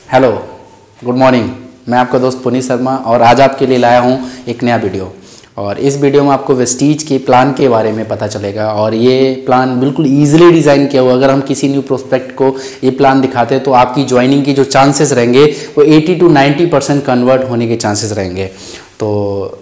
Hello, good morning. मैं आपका दोस्त पुनीत शर्मा और आज आपके लिए लाया हूँ एक नया वीडियो। और इस वीडियो में आपको वेस्टीज के प्लान के बारे में पता चलेगा। और ये प्लान बिल्कुल ईजिली डिज़ाइन किया हुआ। अगर हम किसी न्यू प्रोस्पेक्ट को ये प्लान दिखाते हैं तो आपकी ज्वाइनिंग की जो चांसेस रहेंगे वो 80 to 90% कन्वर्ट होने के चांसेस रहेंगे। तो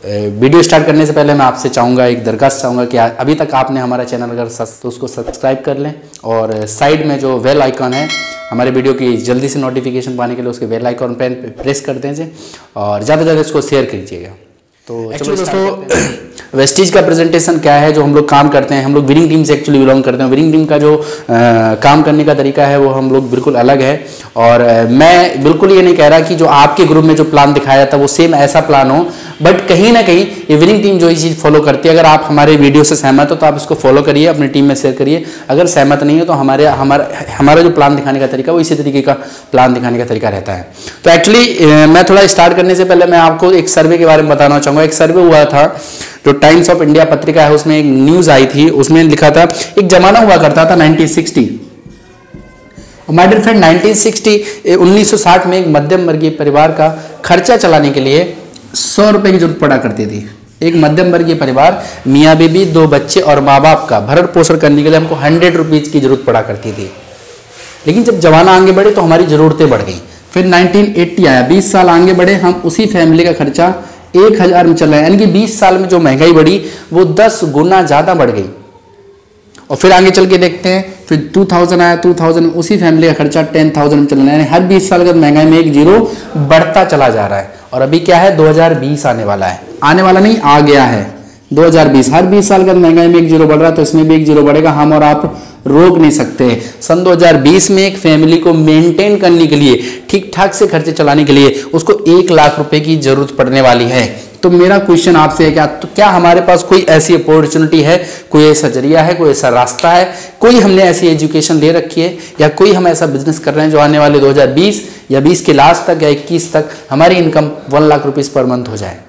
वीडियो स्टार्ट करने से पहले मैं आपसे चाहूँगा, एक दरखास्त चाहूँगा कि अभी तक आपने हमारा चैनल अगर तो उसको सब्सक्राइब कर लें और साइड में जो बेल आइकॉन है हमारे वीडियो की जल्दी से नोटिफिकेशन पाने के लिए उसके बेल आइकॉन पर प्रेस कर दीजिए और ज़्यादा से ज़्यादा इसको शेयर कीजिएगा। तो एक्चुअली दोस्तों वेस्टीज का प्रेजेंटेशन क्या है जो हम लोग काम करते हैं, हम लोग विनिंग टीम से एक्चुअली बिलोंग करते हैं। विनिंग टीम का जो काम करने का तरीका है वो हम लोग बिल्कुल अलग है। और मैं बिल्कुल ये नहीं कह रहा कि जो आपके ग्रुप में जो प्लान दिखाया था वो सेम ऐसा प्लान हो, बट कहीं ना कहीं ये विनिंग टीम जो ये चीज़ फॉलो करती है। अगर आप हमारे वीडियो से सहमत हो तो आप इसको फॉलो करिए, अपनी टीम में शेयर करिए। अगर सहमत नहीं हो तो हमारा जो प्लान दिखाने का तरीका वो इसी तरीके का प्लान दिखाने का तरीका रहता है। तो एक्चुअली मैं थोड़ा स्टार्ट करने से पहले मैं आपको एक सर्वे के बारे में बताना चाहूँगा। एक सर्वे हुआ था जो टाइम्स ऑफ इंडिया पत्रिका है, उसमें एक न्यूज आई थी। उसमें लिखा था एक जमाना हुआ करता था 1960। माय डियर फ्रेंड 1960 में एक मध्यम वर्गीय परिवार का खर्चा चलाने के लिए 100 रुपए की जरूरत पड़ा करती थी। एक मध्यम वर्गीय परिवार, मियाँ बीबी, 2 बच्चे और माँ बाप का भरण पोषण करने के लिए हमको 100 रुपीज की जरूरत पड़ा करती थी। लेकिन जब जमाना आगे बढ़े तो हमारी जरूरतें बढ़ गई। फिर 1980 आया, 20 साल आगे बढ़े, हम उसी फैमिली का खर्चा 1000 में चल रहा है। यानी कि 20 साल में जो महंगाई बढ़ी वो 10 गुना ज्यादा बढ़ गई। और फिर आगे चल के देखते हैं, फिर 2000 आया, 2000 में उसी फैमिली का खर्चा 10,000 में चल रहा है। यानी हर 20 साल का महंगाई में एक जीरो बढ़ता चला जा रहा है। और अभी क्या है, 2020 आने वाला है, आने वाला नहीं आ गया है 2020। हर 20 साल का महंगाई में एक जीरो बढ़ रहा है, तो इसमें भी एक जीरो बढ़ेगा। हम और आप रोक नहीं सकते। सन 2020 में एक फैमिली को मेंटेन करने के लिए, ठीक ठाक से खर्चे चलाने के लिए उसको 1 लाख रुपए की जरूरत पड़ने वाली है। तो मेरा क्वेश्चन आपसे है, क्या हमारे पास कोई ऐसी अपॉर्चुनिटी है, कोई ऐसा जरिया है, कोई ऐसा रास्ता है, कोई हमने ऐसी एजुकेशन ले रखी है, या कोई हम ऐसा बिजनेस कर रहे हैं जो आने वाले 2020 या 20 के लास्ट तक या 21 तक हमारी income 1 lakh rupees per month हो जाए?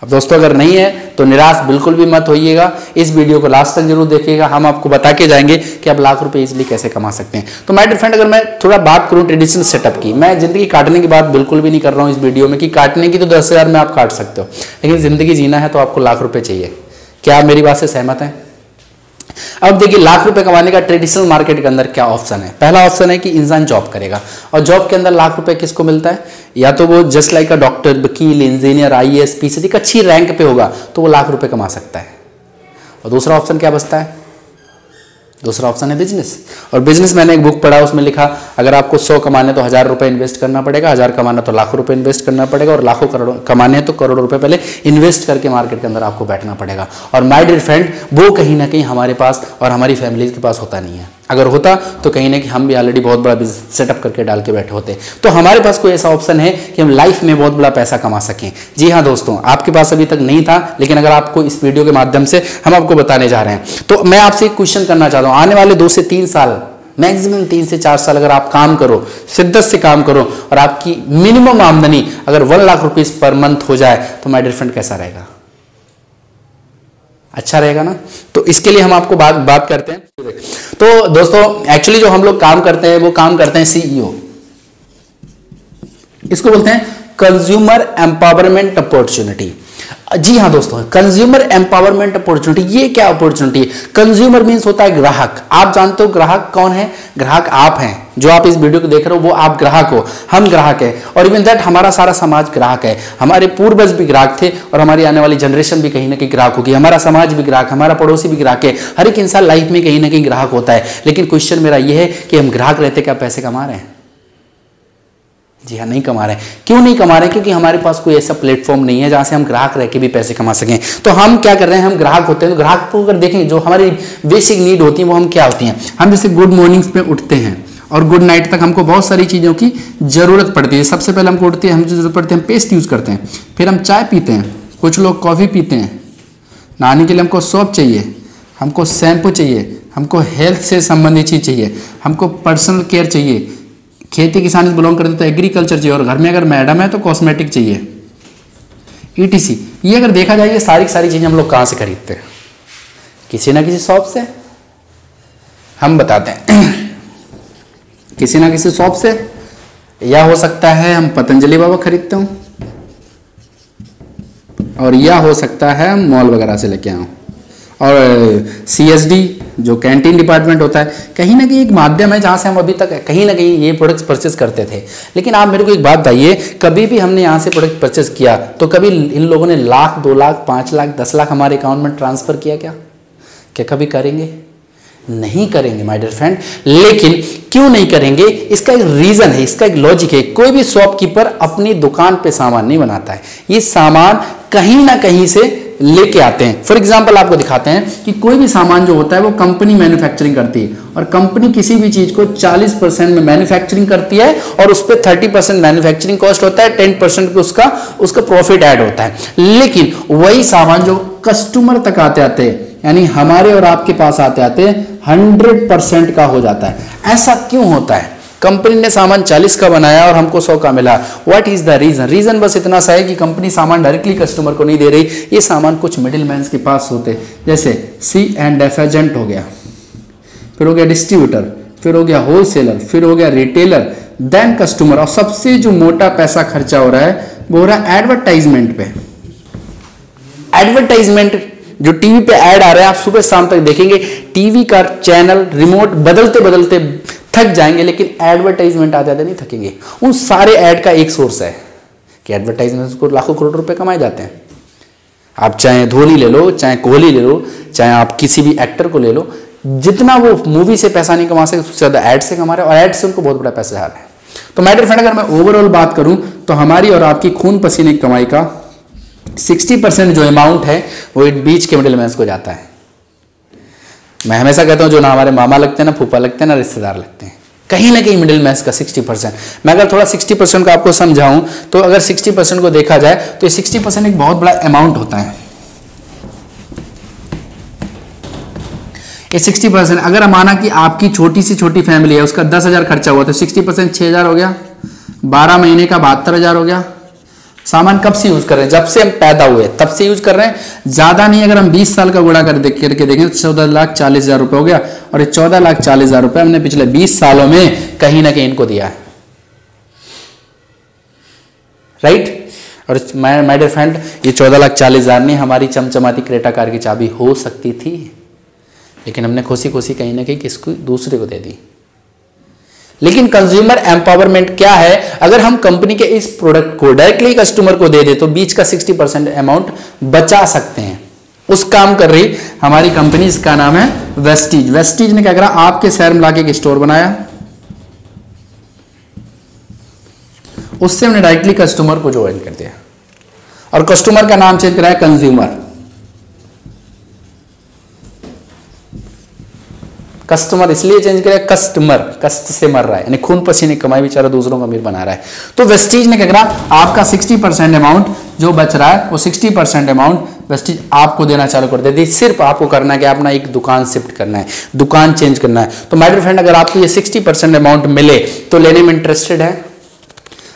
अब दोस्तों अगर नहीं है तो निराश बिल्कुल भी मत होइएगा। इस वीडियो को लास्ट तक जरूर देखिएगा। हम आपको बता के जाएंगे कि आप लाख रुपए इजीली कैसे कमा सकते हैं। तो माय डियर फ्रेंड, अगर मैं थोड़ा बात करूं ट्रेडिशनल सेटअप की, मैं जिंदगी काटने की बात बिल्कुल भी नहीं कर रहा हूं इस वीडियो में कि काटने की तो 10,000 में आप काट सकते हो, लेकिन जिंदगी जीना है तो आपको लाख रुपए चाहिए। क्या आप मेरी बात से सहमत हैं? अब देखिए, लाख रुपए कमाने का ट्रेडिशनल मार्केट के अंदर क्या ऑप्शन है। पहला ऑप्शन है कि इंसान जॉब करेगा, और जॉब के अंदर लाख रुपए किसको मिलता है? या तो वो जस्ट लाइक अ डॉक्टर, वकील, इंजीनियर, IAS, PCC एक अच्छी रैंक पे होगा तो वो लाख रुपए कमा सकता है। और दूसरा ऑप्शन क्या बचता है? दूसरा ऑप्शन है बिजनेस। और बिजनेस, मैंने एक बुक पढ़ा, उसमें लिखा अगर आपको 100 कमाने तो 1000 रुपए इन्वेस्ट करना पड़ेगा, 1000 कमाना तो लाखों रुपए इन्वेस्ट करना पड़ेगा, और लाखों करोड़ों कमाने हैं तो करोड़ों रुपए पहले इन्वेस्ट करके मार्केट के अंदर आपको बैठना पड़ेगा। और माय डियर फ्रेंड, वो कहीं ना कहीं हमारे पास और हमारी फैमिली के पास होता नहीं है। अगर होता तो कहीं ना कहीं हम भी ऑलरेडी बहुत बड़ा बिजनेस सेटअप करके डाल के बैठे होते। तो हमारे पास कोई ऐसा ऑप्शन है कि हम लाइफ में बहुत बड़ा पैसा कमा सकें। जी हाँ दोस्तों, आपके पास अभी तक नहीं था, लेकिन अगर आपको इस वीडियो के माध्यम से हम आपको बताने जा रहे हैं। तो मैं आपसे एक क्वेश्चन करना चाहता हूँ, आने वाले 2 से 3 साल, मैक्सिमम 3 से 4 साल अगर आप काम करो, शिद्दत से काम करो, और आपकी मिनिमम आमदनी अगर 1 लाख रुपीज पर मंथ हो जाए तो माय डियर फ्रेंड कैसा रहेगा? अच्छा रहेगा ना? तो इसके लिए हम आपको बात करते हैं। तो दोस्तों एक्चुअली जो हम लोग काम करते हैं वो काम करते हैं CEO, इसको बोलते हैं कंज्यूमर एम्पावरमेंट अपॉर्चुनिटी। जी हाँ दोस्तों, कंज्यूमर एम्पावरमेंट अपॉर्चुनिटी, ये क्या अपॉर्चुनिटी है? कंज्यूमर मींस होता है ग्राहक। आप जानते हो ग्राहक कौन है? ग्राहक आप हैं, जो आप इस वीडियो को देख रहे हो वो आप ग्राहक हो, हम ग्राहक है। और इवन दैट हमारा सारा समाज ग्राहक है। हमारे पूर्वज भी ग्राहक थे और हमारी आने वाली जनरेशन भी कहीं ना कहीं ग्राहक होगी। हमारा समाज भी ग्राहक, हमारा पड़ोसी भी ग्राहक है। हर एक इंसान लाइफ में कहीं ना कहीं ग्राहक होता है। लेकिन क्वेश्चन मेरा ये है कि हम ग्राहक रहते क्या पैसे कमा रहे हैं? जी हाँ, नहीं कमा रहे हैं। क्यों नहीं कमा रहे हैं? क्योंकि हमारे पास कोई ऐसा प्लेटफॉर्म नहीं है जहां से हम ग्राहक रह के भी पैसे कमा सकें। तो हम क्या कर रहे हैं, हम ग्राहक होते हैं। तो ग्राहक को अगर देखें, जो हमारी बेसिक नीड होती है वो हम क्या होती हैं? हम जैसे गुड मॉर्निंग्स पे उठते हैं और गुड नाइट तक हमको बहुत सारी चीज़ों की जरूरत पड़ती है। सबसे पहले हमको उठते हैं, हम जो जरूरत पड़ती है, हम पेस्ट यूज़ करते हैं, फिर हम चाय पीते हैं, कुछ लोग कॉफ़ी पीते हैं, नहाने के लिए हमको सोप चाहिए, हमको शैम्पू चाहिए, हमको हेल्थ से संबंधित चीज़ चाहिए, हमको पर्सनल केयर चाहिए, खेती किसानी से बिलोंग करते तो एग्रीकल्चर चाहिए, और घर में अगर मैडम है तो कॉस्मेटिक चाहिए, ETC। ये अगर देखा जाए ये सारी चीज़ें हम लोग कहाँ से खरीदते हैं? किसी ना किसी शॉप से। हम बताते हैं किसी ना किसी शॉप से या हो सकता है हम पतंजलि बाबा खरीदते हो, और या हो सकता है हम मॉल वगैरह से लेके आऊँ। और CSD जो कैंटीन डिपार्टमेंट होता है, कहीं ना कहीं एक माध्यम है जहाँ से हम अभी तक कहीं ना कहीं ये प्रोडक्ट्स परचेस करते थे। लेकिन आप मेरे को एक बात बताइए, कभी भी हमने यहाँ से प्रोडक्ट परचेस किया तो कभी इन लोगों ने लाख, 2 लाख, 5 लाख, 10 लाख हमारे अकाउंट में ट्रांसफ़र किया क्या? क्या कभी करेंगे? नहीं करेंगे माय डियर फ्रेंड। लेकिन क्यों नहीं करेंगे? इसका एक रीज़न है, इसका एक लॉजिक है। कोई भी शॉपकीपर अपनी दुकान पे सामान नहीं बनाता है, ये सामान कहीं ना कहीं से लेके आते हैं। फॉर एग्जाम्पल आपको दिखाते हैं कि कोई भी सामान जो होता है वो कंपनी मैन्युफैक्चरिंग करती है, और कंपनी किसी भी चीज को 40% में मैन्युफैक्चरिंग करती है और उस पर 30% मैन्युफैक्चरिंग कॉस्ट होता है, 10% उसका प्रॉफिट ऐड होता है। लेकिन वही सामान जो कस्टमर तक आते आते यानी हमारे और आपके पास आते आते 100% का हो जाता है। ऐसा क्यों होता है? कंपनी ने सामान 40 का बनाया और हमको 100 का मिला। What is the reason? Reason बस इतना सा है कि कंपनी सामान डायरेक्टली कस्टमर को नहीं दे रही, ये सामान कुछ मिडिल मैन के पास होते, जैसे C&F एजेंट हो गया, फिर हो गया डिस्ट्रीब्यूटर, फिर हो गया होलसेलर, फिर हो गया रिटेलर, देन कस्टमर। और सबसे जो मोटा पैसा खर्चा हो रहा है वो हो रहा है एडवर्टाइजमेंट पे। एडवर्टाइजमेंट जो टीवी पे ऐड आ रहे हैं, आप सुबह शाम तक देखेंगे, टीवी का चैनल रिमोट बदलते बदलते थक जाएंगे, लेकिन एडवर्टाइजमेंट आ जाते नहीं थकेंगे। उन सारे ऐड का एक सोर्स है कि एडवर्टाइजमेंट को लाखों करोड़ रुपए कमाए जाते हैं। आप चाहे धोनी ले लो, चाहे कोहली ले लो, चाहे आप किसी भी एक्टर को ले लो, जितना वो मूवी से पैसा नहीं कमा सके उससे ज्यादा ऐड से कमा रहे हैं, और ऐड से उनको बहुत बड़ा पैसा जा रहा है। तो माय डियर फ्रेंड, अगर मैं ओवरऑल बात करूं तो हमारी और आपकी खून पसीने की कमाई का 60% जो अमाउंट है वो बीच के मिडिल मैन को जाता है। मैं हमेशा कहता हूं जो ना हमारे मामा लगते हैं, ना फूफा लगते हैं, ना रिश्तेदार लगते हैं, कहीं ना कहीं मिडिल मैन का 60%। मैं अगर थोड़ा 60% का आपको समझाऊं तो अगर 60% को देखा जाए तो ये 60% एक बहुत बड़ा अमाउंट होता है। ये 60% अगर माना कि आपकी छोटी सी छोटी फैमिली है, उसका 10,000 खर्चा हुआ तो 60% 6,000 हो गया, 12 महीने का 72,000 हो गया। सामान कब से यूज कर रहे हैं? जब से हम पैदा हुए तब से यूज कर रहे हैं, ज्यादा नहीं। अगर हम 20 साल का गुणा करके देखें तो 14,40,000 रुपए हो गया, और ये 14,40,000 रुपए हमने पिछले 20 सालों में कहीं ना कहीं इनको दिया है, राइट। और माय डियर फ्रेंड, ये 14,40,000 नहीं हमारी चमचमाती क्रेटा कार की चाबी हो सकती थी, लेकिन हमने खुशी खुशी कहीं ना कहीं किसको दूसरे को दे दी। लेकिन कंज्यूमर एम्पावरमेंट क्या है? अगर हम कंपनी के इस प्रोडक्ट को डायरेक्टली कस्टमर को दे दे तो बीच का 60% अमाउंट बचा सकते हैं। उस काम कर रही हमारी कंपनी, इसका नाम है वेस्टीज। वेस्टीज ने क्या करा? आपके शहर में लाके एक स्टोर बनाया, उससे हमने डायरेक्टली कस्टमर को ज्वाइन कर दिया, और कस्टमर का नाम चेंज कराया कंज्यूमर। कस्टमर इसलिए चेंज किया, कस्टमर कष्ट से मर रहा है, यानी खून पसीने कमाई बेचारा दूसरों को अमीर बना रहा है। तो वेस्टीज ने क्या करा? आपका 60% अमाउंट जो बच रहा है वो 60% अमाउंट वेस्टीज आपको देना चालू कर देती। सिर्फ आपको करना है कि अपना एक दुकान शिफ्ट करना है, दुकान चेंज करना है। तो माय डियर फ्रेंड, अगर आपको ये 60% अमाउंट मिले तो लेने में इंटरेस्टेड है?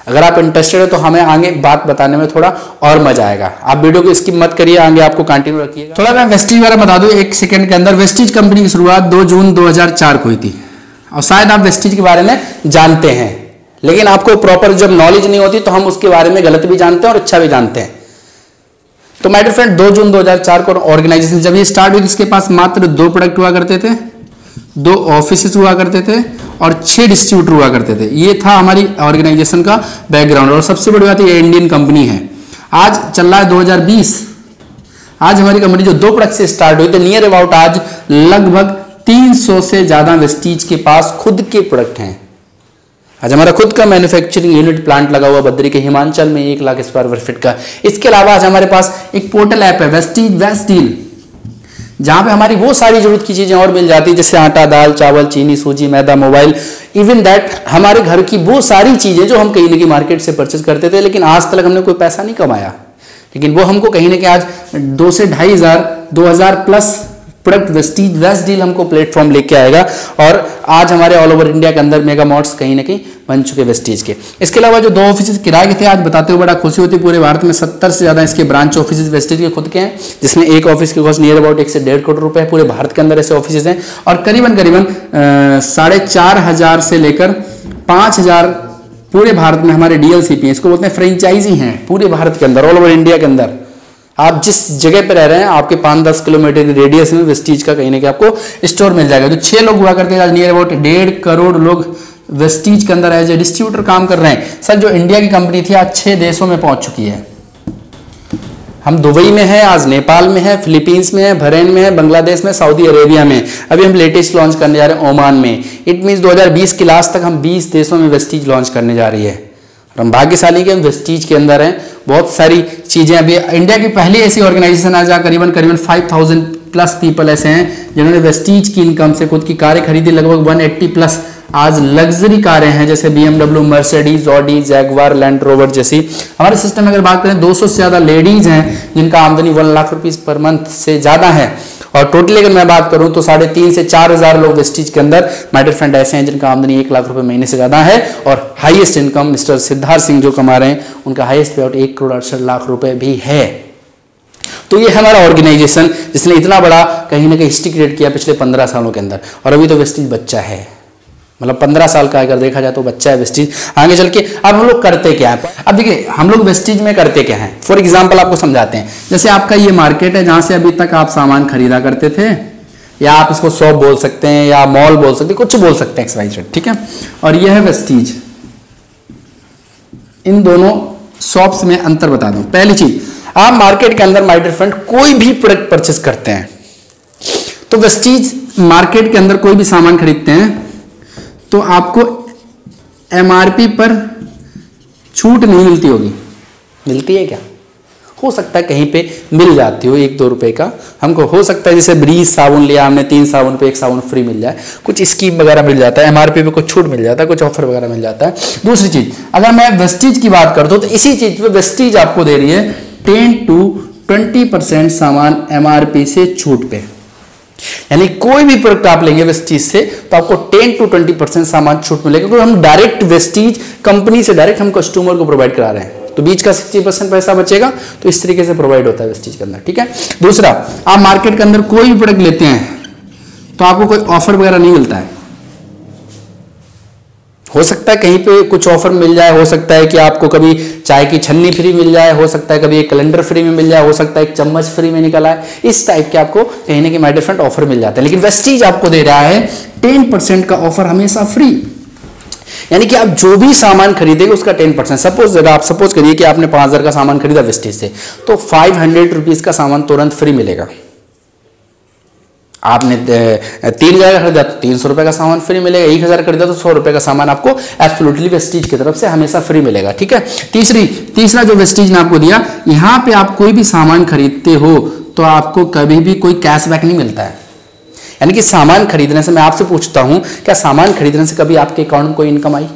अगर आप इंटरेस्टेड है तो हमें आगे बात बताने में थोड़ा और मजा आएगा। आप वीडियो को स्किप मत करिए, आगे आपको कंटिन्यू रखिएगा। थोड़ा मैं वेस्टीज बारे में बता दूं 1 सेकंड के अंदर। वेस्टीज कंपनी की शुरुआत 2 जून 2004 को हुई थी, और शायद आप वेस्टीज के बारे में जानते हैं, लेकिन आपको प्रॉपर जब नॉलेज नहीं होती तो हम उसके बारे में गलत भी जानते हैं और अच्छा भी जानते हैं। तो माय डियर फ्रेंड, 2 जून 2004 को ऑर्गेनाइजेशन जब ये स्टार्ट हुई, इसके पास मात्र 2 प्रोडक्ट हुआ करते थे, 2 ऑफिस हुआ करते थे, और 6 डिस्ट्रीब्यूटर हुआ करते थे। ये था हमारी ऑर्गेनाइजेशन का बैकग्राउंड। और सबसे बड़ी बात ये इंडियन कंपनी है। आज चल रहा है 2020। आज हमारी कंपनी जो 2 प्रोडक्ट से स्टार्ट हुई थी, नियर अबाउट आज लगभग 300 से ज्यादा वेस्टीज के पास खुद के प्रोडक्ट हैं। आज हमारा खुद का मैन्युफैक्चरिंग यूनिट प्लांट लगा हुआ बद्री के हिमाचल में 1 लाख स्क्वायर फीट का। इसके अलावा आज हमारे पास एक पोर्टल ऐप है वेस्टीज वेस्ट डील, जहां पे हमारी वो सारी जरूरत की चीजें और मिल जाती है, जैसे आटा, दाल, चावल, चीनी, सूजी, मैदा, मोबाइल, इवन दैट हमारे घर की वो सारी चीजें जो हम कहीं ना कहीं मार्केट से परचेज करते थे, लेकिन आज तक हमने कोई पैसा नहीं कमाया, लेकिन वो हमको कहीं ना कहीं आज 2 से 2,500 2,000 plus product Vestige best deal हमको प्लेटफॉर्म लेके आएगा। और आज हमारे ऑल ओवर इंडिया के अंदर मेगा मॉल्स कहीं ना कहीं बन चुके वेस्टीज के। इसके अलावा जो 2 ऑफिस किराए के थे, आज बताते हुए बड़ा खुशी होती है, पूरे भारत में 70 से ज्यादा इसके ब्रांच ऑफिस वेस्टीज के खुद के हैं, जिसमें एक ऑफिस की कॉस्ट नियर अबाउट 1 से 1.5 करोड़ रुपए है। पूरे भारत के अंदर ऐसे ऑफिस हैं, और करीबन 4,500 से लेकर 5,000 पूरे भारत में हमारे डीएलसीपी, इसको बोलते हैं फ्रेंचाइजी हैं पूरे भारत के अंदर, ऑल ओवर इंडिया के अंदर। आप जिस जगह पे रह रहे हैं आपके 5-10 किलोमीटर की रेडियस में वेस्टीज का कहीं ना कहीं आपको स्टोर मिल जाएगा। जो 6 लोग हुआ करते हैं, नियर अबाउट 1.5 करोड़ लोग वेस्टीज के अंदर एज ए डिस्ट्रीब्यूटर काम कर रहे हैं। सर जो इंडिया की कंपनी थी आज 6 देशों में पहुंच चुकी है। हम दुबई में है, आज नेपाल में है, फिलीपींस में है, बहरीन में है, बांग्लादेश में, सऊदी अरेबिया में, अभी हम लेटेस्ट लॉन्च करने जा रहे हैं ओमान में। इट मीन्स 2020 के लास्ट तक हम 20 देशों में वेस्टीज लॉन्च करने जा रही है। हम भाग्यशाली के हम वेस्टीज के अंदर हैं। बहुत सारी चीजें, अभी इंडिया की पहली ऐसी ऑर्गेनाइजेशन आज करीबन 5000 प्लस पीपल ऐसे हैं जिन्होंने वेस्टीज की इनकम से खुद की कारें खरीदी। लगभग 180 प्लस आज लग्जरी कारें हैं, जैसे BMW, Mercedes, Audi, Jaguar, land rover जैसी। हमारे सिस्टम में अगर बात करें 200 से ज्यादा लेडीज हैं जिनका आमदनी 1 लाख रुपीज पर मंथ से ज्यादा है। और टोटली अगर मैं बात करूं तो 3,500 से 4,000 लोग वेस्टीज के अंदर माय डियर फ्रेंड ऐसे हैं जिनका आमदनी 1 लाख रुपए महीने से ज्यादा है। और highest income mister Siddharth Singh जो कमा रहे हैं उनका हाईएस्ट पे आउट 1 करोड़ 68 लाख रुपए भी है। तो ये हमारा ऑर्गेनाइजेशन जिसने इतना बड़ा कहीं ना कहीं हिस्ट्री क्रिएट किया पिछले 15 सालों के अंदर। और अभी तो वेस्टीज बच्चा है, मतलब 15 साल का अगर देखा जाए तो बच्चा है वेस्टीज। आगे चल के अब हम लोग करते क्या है, अब देखिए हम लोग वेस्टीज में करते क्या है। फॉर एग्जांपल आपको समझाते हैं। जैसे आपका ये मार्केट है जहां से अभी तक आप सामान खरीदा करते थे, या आप इसको शॉप बोल सकते हैं या मॉल बोल सकते हैं, कुछ बोल सकते हैं XYZ, ठीक है। और ये है वेस्टीज। इन दोनों शॉप्स में अंतर बता दूं। पहली चीज, आप मार्केट के अंदर माय डियर फ्रेंड कोई भी प्रोडक्ट परचेस करते हैं तो वेस्टीज मार्केट के अंदर कोई भी सामान खरीदते हैं तो आपको MRP पर छूट नहीं मिलती होगी। मिलती है क्या? हो सकता है कहीं पे मिल जाती हो 1-2 रुपए का। हमको हो सकता है जैसे ब्रीज साबुन लिया हमने, 3 साबुन पे 1 साबुन फ्री मिल जाए, कुछ स्कीम वगैरह मिल जाता है, MRP पे कुछ छूट मिल जाता है, कुछ ऑफर वगैरह मिल जाता है। दूसरी चीज, अगर मैं वेस्टीज की बात करता हूं तो इसी चीज पे वेस्टीज आपको दे रही है 10 to 20% सामान MRP से छूट पे। यानी कोई भी प्रोडक्ट आप लेंगे वेस्टीज से तो आपको 10 to 20% सामान छूट मिलेगा, क्योंकि हम डायरेक्ट वेस्टीज कंपनी से डायरेक्ट हम कस्टमर को प्रोवाइड करा रहे हैं। तो बीच का 60% पैसा बचेगा। तो इस तरीके से प्रोवाइड होता है वेस्टीज के अंदर, ठीक है। दूसरा, आप मार्केट के अंदर कोई भी प्रोडक्ट लेते हैं तो आपको कोई ऑफर वगैरह नहीं मिलता है। हो सकता है कहीं पे कुछ ऑफर मिल जाए, हो सकता है कि आपको कभी चाय की छन्नी फ्री मिल जाए, हो सकता है कभी एक कैलेंडर फ्री में मिल जाए, हो सकता है एक चम्मच फ्री में निकल आए। इस टाइप के आपको कहीं ना कहीं माय डियर फ्रेंड ऑफर मिल जाते हैं। लेकिन वेस्टीज आपको दे रहा है 10% का ऑफर हमेशा फ्री। यानी कि आप जो भी सामान खरीदेंगे उसका 10%। सपोज करिए कि आपने 5,000 का सामान खरीदा वेस्टीज से, तो 500 रुपीज का सामान तुरंत फ्री मिलेगा। आपने 3,000 का खरीदा तो 300 रुपए का सामान फ्री मिलेगा। 1,000 खरीदा तो 100 रुपए का सामान आपको एब्सोल्युटली वेस्टीज की तरफ से हमेशा फ्री मिलेगा, ठीक है। तीसरा जो वेस्टीज ने आपको दिया, यहां पे आप कोई भी सामान खरीदते हो तो आपको कभी भी कोई कैशबैक नहीं मिलता है। यानी कि सामान खरीदने से, मैं आपसे पूछता हूं, क्या सामान खरीदने से कभी आपके अकाउंट में कोई इनकम आई?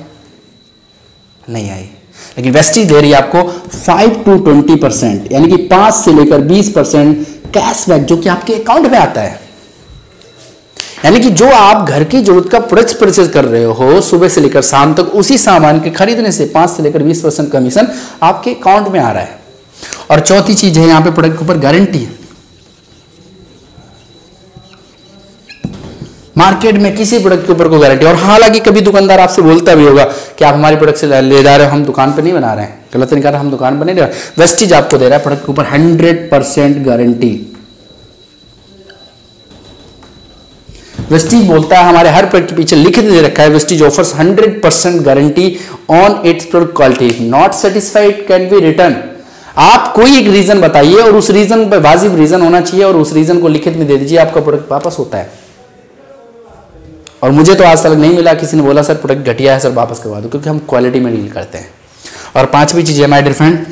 नहीं आई। लेकिन वेस्टीज दे रही है आपको 5 to 20%, यानी कि 5 से लेकर 20% कैशबैक जो कि आपके अकाउंट में आता है। यानी कि जो आप घर की जरूरत का प्रोडक्ट्स परचेज कर रहे हो सुबह से लेकर शाम तक, उसी सामान के खरीदने से 5 से लेकर 20% कमीशन आपके अकाउंट में आ रहा है। और चौथी चीज है यहां पे प्रोडक्ट के ऊपर गारंटी है। मार्केट में किसी प्रोडक्ट के ऊपर कोई गारंटी, और हालांकि कभी दुकानदार आपसे बोलता भी होगा कि आप हमारे प्रोडक्ट से ले जा रहे हो, हम दुकान पे नहीं बना रहे हैं, गलत नहीं कर रहे, हम दुकान पर नहीं ले रहे। वेस्टीज आपको दे रहा है प्रोडक्ट के ऊपर 100% गारंटी। वेस्टीज बोलता है, हमारे हर प्रोडक्ट के पीछे लिखित दे रखा है, Vestige offers 100% guarantee on it's product quality, not satisfied can be return. आप कोई एक रीजन बताइए और उस रीजन पर वाजिब रीजन होना चाहिए और उस रीजन को लिखित में दे दीजिए, आपका प्रोडक्ट वापस होता है। और मुझे तो आज तक नहीं मिला किसी ने बोला सर प्रोडक्ट घटिया है सर वापस करवा दो, क्योंकि हम क्वालिटी में डील करते हैं। और पांचवी चीज है माय डियर फ्रेंड,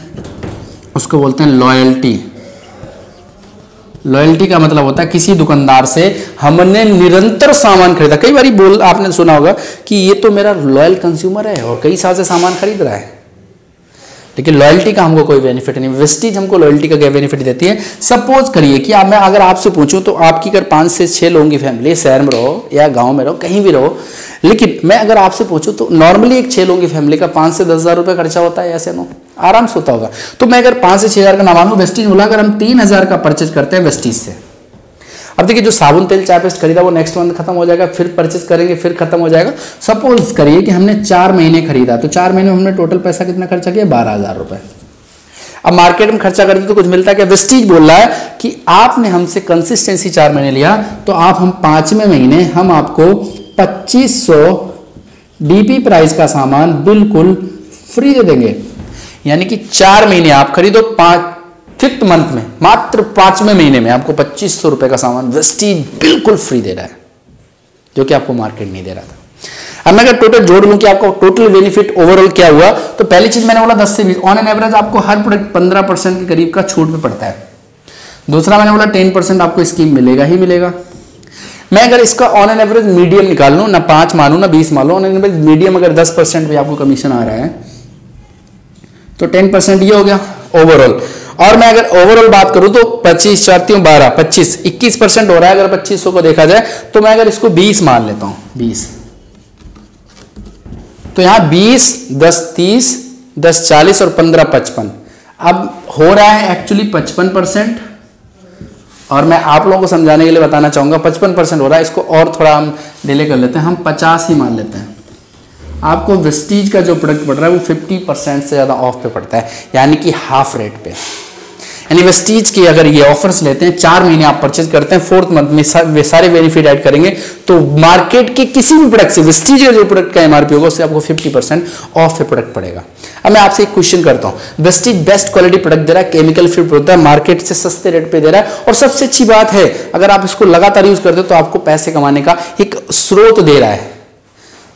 उसको बोलते हैं लॉयल्टी। लॉयल्टी का मतलब होता है किसी दुकानदार से हमने निरंतर सामान खरीदा। कई बार आपने सुना होगा कि ये तो मेरा लॉयल कंज्यूमर है और कई साल से सामान खरीद रहा है, लेकिन लॉयल्टी का हमको कोई बेनिफिट नहीं। वेस्टीज हमको लॉयल्टी का क्या बेनिफिट देती है। सपोज करिए कि मैं अगर आपसे पूछूं तो आपकी अगर 5 से 6 लोगों की फैमिली, शहर में रहो या गांव में रहो, कहीं भी रहो, लेकिन मैं अगर आपसे पूछूं तो नॉर्मली एक 6 लोगों की फैमिली का 5 से 10,000 रुपये खर्चा होता है, ऐसे नो आराम से होता होगा। तो मैं अगर 5 से 6,000 का ना मानूं, वेस्टीज बोला अगर हम 3,000 का परचेज करते हैं वेस्टीज से अब देखिए जो साबुन तेल चाय पेस्ट खरीदा वो नेक्स्ट मंथ खत्म हो जाएगा, फिर परचेज करेंगे फिर खत्म हो जाएगा। सपोज करिए कि हमने 4 महीने खरीदा, तो 4 महीने में हमने टोटल पैसा कितना खर्चा किया, 12,000 रुपए। अब मार्केट में खर्चा करते तो कुछ मिलता है क्या? वेस्टीज बोल रहा है कि आपने हमसे कंसिस्टेंसी 4 महीने लिया, तो हम 5वें महीने हम आपको 2500 डीपी प्राइस का सामान बिल्कुल फ्री दे देंगे। यानी कि 4 महीने आप खरीदो, 5th मंथ में मात्र 5वें महीने में आपको 2500 रुपए का सामान वेस्टीज बिल्कुल फ्री दे रहा है, जो कि आपको मार्केट नहीं दे रहा था। अब मैं अगर टोटल जोड़ लूं कि आपको टोटल बेनिफिट ओवरऑल क्या हुआ, तो पहली चीज मैंने बोला 10 से 20 ऑन एन एवरेज आपको हर प्रोडक्ट 15% के करीब का छूट पे पड़ता है। दूसरा मैंने बोला 10% आपको स्कीम मिलेगा ही मिलेगा। मैं अगर इसका ऑन एन एवरेज मीडियम निकाल लूं, ना 5 मानू ना 20 मानू, ऑन एन एवरेज मीडियम अगर 10% भी आपको कमीशन आ रहा है तो 10% ये हो गया ओवरऑल। और मैं अगर ओवरऑल बात करूं तो 25 4 3 12 25 21% हो रहा है। अगर 2500 को देखा जाए तो मैं अगर इसको 20 मान लेता हूं, 20, तो यहां 20 10 30 10 40 और 15 55, अब हो रहा है एक्चुअली 55%। और मैं आप लोगों को समझाने के लिए बताना चाहूंगा 55% हो रहा है, इसको और थोड़ा हम डिले कर लेते हैं, हम 50 ही मान लेते हैं। आपको वेस्टीज का जो प्रोडक्ट पड़ रहा है वो 50% से ज़्यादा ऑफ पे पड़ता है, यानी कि हाफ रेट पे। यानी वेस्टीज की अगर ये ऑफर्स लेते हैं, 4 महीने आप परचेज करते हैं, 4th मंथ में सारे बेनिफिट ऐड करेंगे, तो मार्केट के किसी भी प्रोडक्ट से वेस्टीज का जो प्रोडक्ट का एमआरपी होगा उससे आपको 50% ऑफ पे प्रोडक्ट पड़ेगा। अब मैं आपसे एक क्वेश्चन करता हूं, वेस्टीज बेस्ट क्वालिटी प्रोडक्ट दे रहा है, केमिकल फ्री प्रोडक्ट है, मार्केट से सस्ते रेट पे दे रहा है, और सबसे अच्छी बात है अगर आप इसको लगातार यूज करते हो तो आपको पैसे कमाने का एक स्रोत दे रहा है।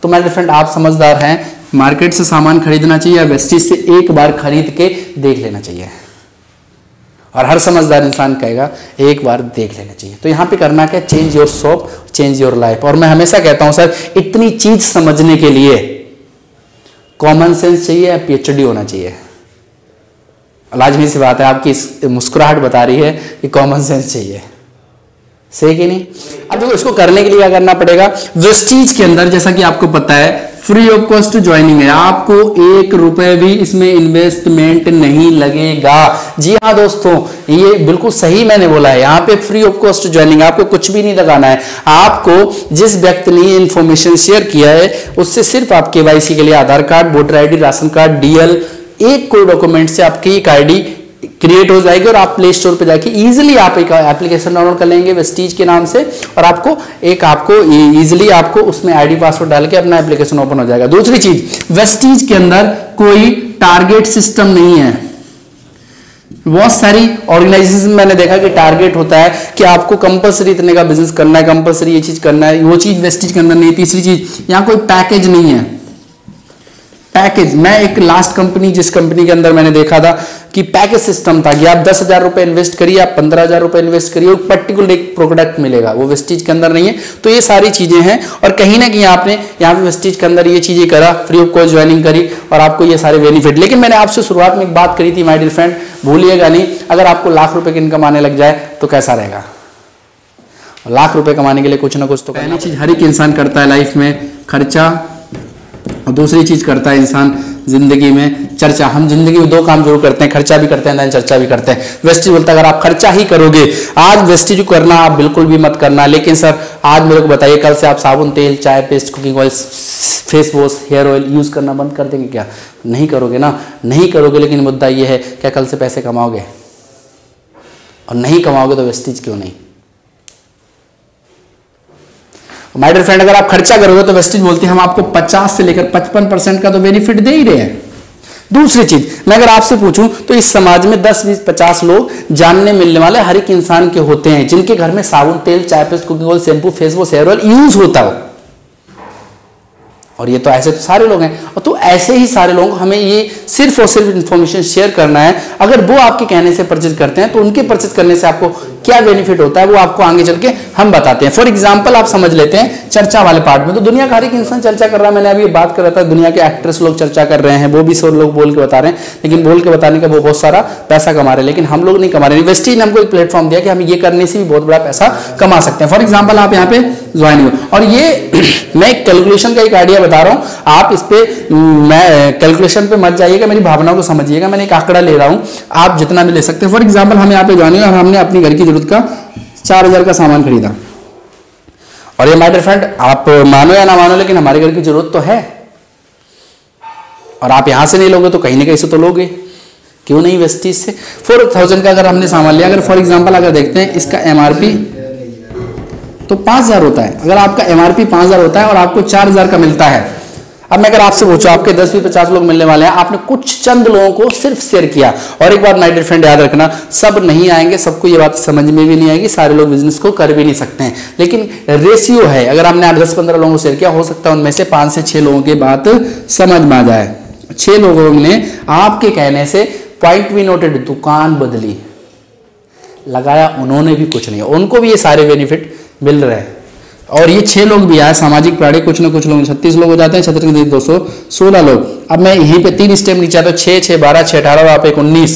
तो मेरे फ्रेंड आप समझदार हैं, मार्केट से सामान खरीदना चाहिए या वेस्टीज से एक बार खरीद के देख लेना चाहिए, और हर समझदार इंसान कहेगा एक बार देख लेना चाहिए। तो यहां पे करना क्या, change your shop change your life. और मैं हमेशा कहता हूं सर, इतनी चीज समझने के लिए कॉमन सेंस चाहिए या पीएचडी होना चाहिए। लाजमी सी बात है, आपकी मुस्कुराहट बता रही है कि कॉमन सेंस चाहिए, सही कि नहीं? अब देखो इसको करने के लिए क्या करना पड़ेगा, वेस्टीज के अंदर जैसा कि आपको पता है फ्री ऑफ कॉस्ट ज्वाइनिंग है, आपको 1 रुपए भी इसमें इन्वेस्टमेंट नहीं लगेगा। जी हाँ दोस्तों, ये बिल्कुल सही मैंने बोला है, यहाँ पे फ्री ऑफ कॉस्ट ज्वाइनिंग, आपको कुछ भी नहीं लगाना है। आपको जिस व्यक्ति ने इन्फॉर्मेशन शेयर किया है उससे सिर्फ आप केवाईसी के लिए Aadhaar card, voter ID, ration card, DL, एक कोई डॉक्यूमेंट से आपकी एक आईडी क्रिएट हो जाएगी और आप प्ले स्टोर पे जाके इजीली आप एक एप्लीकेशन डाउनलोड कर लेंगे वेस्टीज के नाम से, और आपको इजीली आपको उसमें आईडी पासवर्ड डाल के अपना एप्लीकेशन ओपन हो जाएगा। दूसरी चीज, वेस्टीज के अंदर कोई टारगेट सिस्टम नहीं है। बहुत सारी ऑर्गेनाइजेशन मैंने देखा कि टारगेट होता है कि आपको कंपलसरी इतने का बिजनेस करना है, कंपलसरी ये चीज करना है, वो चीज वेस्टीज के अंदर नहीं। तीसरी चीज, यहाँ कोई पैकेज नहीं है। पैकेज, मैं एक लास्ट कंपनी जिस कंपनी के अंदर मैंने देखा था कि पैकेज सिस्टम था कि आप 10,000 रुपए इन्वेस्ट करिए, आप 15,000 रुपए इन्वेस्ट करिए, पर्टिकुलर एक प्रोडक्ट मिलेगा, वो वेस्टीज के अंदर नहीं है। तो ये सारी चीजें हैं, और कहीं ना कहीं आपने यहाँ पे वेस्टीज के अंदर ये चीजें करा, फ्री ऑफ कॉस्ट ज्वाइनिंग करी, और आपको ये सारे बेनिफिट। लेकिन मैंने आपसे शुरुआत में एक बात करी थी माय डियर फ्रेंड, भूलिएगा नहीं, अगर आपको लाख रुपए की इनकम आने लग जाए तो कैसा रहेगा। लाख रुपए कमाने के लिए कुछ ना कुछ तो पहली चीज हर एक इंसान करता है लाइफ में, खर्चा, और दूसरी चीज करता है इंसान जिंदगी में चर्चा। हम जिंदगी में 2 काम जरूर करते हैं, खर्चा भी करते हैं, चर्चा भी करते हैं। वेस्टीज बोलता है अगर आप खर्चा ही करोगे, आज वेस्टीज करना आप बिल्कुल भी मत करना। लेकिन सर आज मेरे को बताइए, कल से आप साबुन तेल, चाय paste, cooking oil, face wash, hair oil use करना बंद कर देंगे क्या? नहीं करोगे ना, नहीं करोगे। लेकिन मुद्दा ये है, क्या कल से पैसे कमाओगे? और नहीं कमाओगे तो वेस्टीज क्यों नहीं? माय डियर फ्रेंड, अगर आप खर्चा करोगे तो वेस्टीज बोलती है हम आपको 50 से लेकर 55% का तो बेनिफिट दे ही रहे हैं। दूसरी चीज, मैं अगर आपसे पूछूं तो इस समाज में 10 20 50 लोग जानने मिलने वाले हर एक इंसान के होते हैं जिनके घर में साबुन तेल, चाय paste, cooking oil, shampoo, face wash, hair oil use होता हो। और ये तो ऐसे तो सारे लोग हैं, और तो ऐसे ही सारे लोग हमें ये सिर्फ और सिर्फ इंफॉर्मेशन शेयर करना है। अगर वो आपके कहने से परचेज करते हैं तो उनके परचेज करने से आपको क्या बेनिफिट होता है वो आपको आगे चल के हम बताते हैं। फॉर एग्जांपल आप समझ लेते हैं चर्चा वाले पार्ट में, तो दुनिया का हर एक इंसान चर्चा कर रहा है। मैंने अभी बात कर रहा था, दुनिया के एक्ट्रेस लोग चर्चा कर रहे हैं, वो भी 100 लोग बोल के बता रहे हैं, लेकिन बोल के बताने का वो बहुत सारा पैसा कमा रहे हैं, लेकिन हम लोग नहीं कमा रहे। वेस्टीज ने हमको एक प्लेटफॉर्म दिया कि हम ये करने से भी बहुत बड़ा पैसा कमा सकते हैं। फॉर एग्जाम्पल आप यहाँ पे ज्वाइन हो, और ये मैं कैलकुलेशन का एक आइडिया बता रहा हूँ, आप इस पे मैं कैलकुलेशन पे मत जाइएगा, मेरी भावनाओं को समझिएगा। मैंने एक आंकड़ा ले रहा हूँ, आप जितना भी ले सकते हैं। फॉर एग्जाम्पल हम यहाँ पे ज्वाइन हुए और हमने अपनी घर की जरूरत का 4000 का सामान खरीदा। और ये माय डियर फ्रेंड, आप मानो या ना मानो, लेकिन हमारे घर की जरूरत तो है, और आप यहां से नहीं लोगे तो कहीं ना कहीं से तो लोगे, क्यों नहीं वेस्टीज से। 4000 का अगर हमने सामान लिया, अगर फॉर एग्जांपल अगर देखते हैं इसका एमआरपी तो 5000 होता है। अगर आपका एमआरपी 5000 होता है और आपको 4000 का मिलता है, अब मैं अगर आपसे पूछूं, आपके 10-20-50 लोग मिलने वाले हैं, आपने कुछ चंद लोगों को सिर्फ शेयर किया। और एक बात माय डियर फ्रेंड याद रखना, सब नहीं आएंगे, सबको ये बात समझ में भी नहीं आएगी, सारे लोग बिजनेस को कर भी नहीं सकते हैं, लेकिन रेशियो है। अगर आपने 8-10-15 लोगों को शेयर किया, हो सकता है उनमें से 5 से 6 लोगों की बात समझ में आ जाए। 6 लोगों ने आपके कहने से पॉइंट भी नोटेड, दुकान बदली, लगाया उन्होंने भी कुछ नहीं, उनको भी ये सारे बेनिफिट मिल रहे हैं। और ये 6 लोग भी आए, सामाजिक प्राणी, कुछ ना कुछ लोग 36 लोग हो जाते हैं, 216 लोग। अब मैं यहीं पे 3 स्टेप नीचे आता हूँ, 6, 6, 12, 6, 18 और आप 1, 19,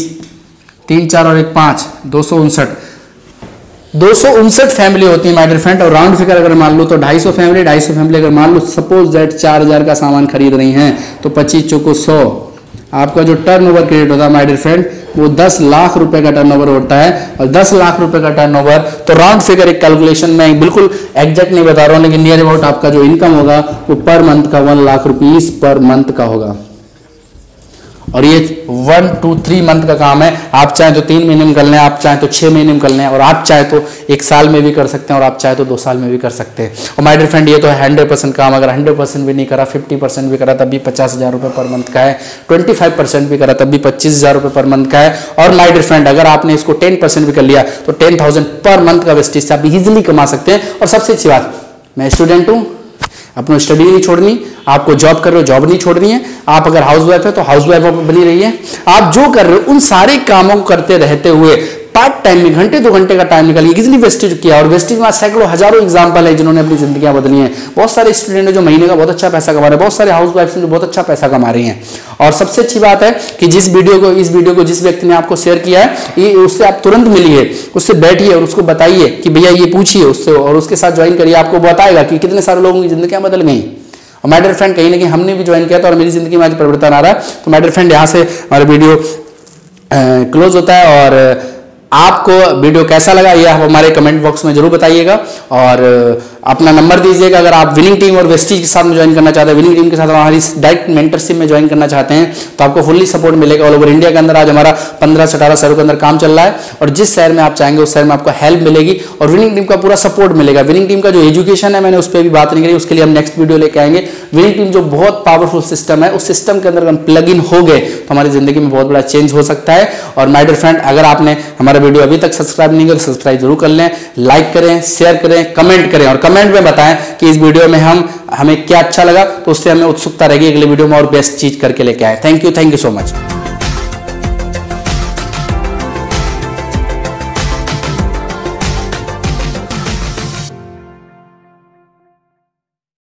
3, 4 और 1, 5, 259 फैमिली होती है माय डियर फ्रेंड। और राउंड फिगर अगर मान लो तो 250 फैमिली अगर मान लो सपोज दैट 4000 का सामान खरीद रही हैं, तो 25 चौको 100, आपका जो टर्नओवर क्रिएट होता है माय डियर फ्रेंड, वो 10 लाख रुपए का टर्नओवर होता है। और 10 लाख रुपए का टर्नओवर, तो राउंड फिगर एक कैलकुलेशन में बिल्कुल एग्जैक्ट नहीं बता रहा हूं, लेकिन नियर अबाउट आपका जो इनकम होगा वो पर मंथ का 1 लाख रुपीस पर मंथ का होगा। और ये 1, 2, 3 मंथ का काम है। आप चाहे तो 3 महीने में कर लें, आप चाहे तो 6 महीने में कर लें, और आप चाहे तो 1 साल में भी कर सकते हैं, और आप चाहे तो 2 साल में भी कर सकते हैं। और माय डियर फ्रेंड, ये तो 100% काम, अगर 100% भी नहीं करा, 50% भी करा तब भी 50,000 रुपये पर मंथ का है, 25% भी करा तब भी 25,000 रुपये पर मंथ का है। और माय डियर फ्रेंड, अगर आपने इसको 10% भी कर लिया तो 10,000 पर मंथ का वेस्टेज से आप इजीली कमा सकते हैं। और सबसे अच्छी बात, मैं स्टूडेंट हूँ, अपनी स्टडी नहीं छोड़नी, आपको जॉब कर रहे हो जॉब नहीं छोड़नी है, आप अगर हाउस वाइफ है तो हाउस वाइफ बनी रही है, आप जो कर रहे हो उन सारे कामों को करते रहते हुए पार्ट टाइम में घंटे 2 घंटे का टाइम निकालिए, किसी वेस्टेज किया। और वेस्टेज में सैकड़ों हजारों एग्जांपल है जिन्होंने अपनी जिंदगियां बदली हैं। बहुत सारे स्टूडेंट हैं जो महीने का बहुत अच्छा पैसा कमा रहे हैं, बहुत सारे हाउस वाइफ जो बहुत अच्छा पैसा कमा रही हैं। और सबसे अच्छी बात है कि इस वीडियो को जिस व्यक्ति ने आपको शेयर किया है, ये उससे आप तुरंत मिलिए, उससे बैठिए और उसको बताइए कि भैया ये पूछिए उससे, और उसके साथ ज्वाइन करिए, आपको बताएगा कि कितने सारे लोगों की जिंदगियां बदल गई। और माय डियर फ्रेंड, कहीं ना कहीं हमने भी ज्वाइन किया था और मेरी जिंदगी में आज परिवर्तन आ रहा है। तो माय डियर फ्रेंड, यहाँ से हमारा वीडियो क्लोज होता है। और आपको वीडियो कैसा लगा ये आप हमारे कमेंट बॉक्स में जरूर बताइएगा, और अपना नंबर दीजिएगा। अगर आप विनिंग टीम और वेस्टीज के साथ में ज्वाइन करना चाहते हैं, विनिंग टीम के साथ हमारी डायरेक्ट मेंटरशिप में ज्वाइन करना चाहते हैं, तो आपको फुल्ली सपोर्ट मिलेगा। ऑल ओवर इंडिया के अंदर आज हमारा 15 से 18 शहरों के अंदर काम चल रहा है, और जिस शहर में आप चाहेंगे उस शहर में आपको हेल्प मिलेगी और विनिंग टीम का पूरा सपोर्ट मिलेगा। विनिंग टीम का जो एजुकेशन है, मैंने उस पर भी बात नहीं करी, उसके लिए हम नेक्स्ट वीडियो लेके आएंगे। विनिंग टीम जो बहुत पावरफुल सिस्टम है, उस सिस्टम के अंदर हम प्लग इन हो गए तो हमारी जिंदगी में बहुत बड़ा चेंज हो सकता है। और माय डियर फ्रेंड, अगर आपने हमारा वीडियो अभी तक सब्सक्राइब नहीं किया तो सब्सक्राइब जरूर कर लें, लाइक करें, शेयर करें, कमेंट करें, और कमेंट में बताएं कि इस वीडियो में हमें क्या अच्छा लगा, तो उससे हमें उत्सुकता रहेगी अगले वीडियो में और बेस्ट चीज करके लेके आए। Thank you so much.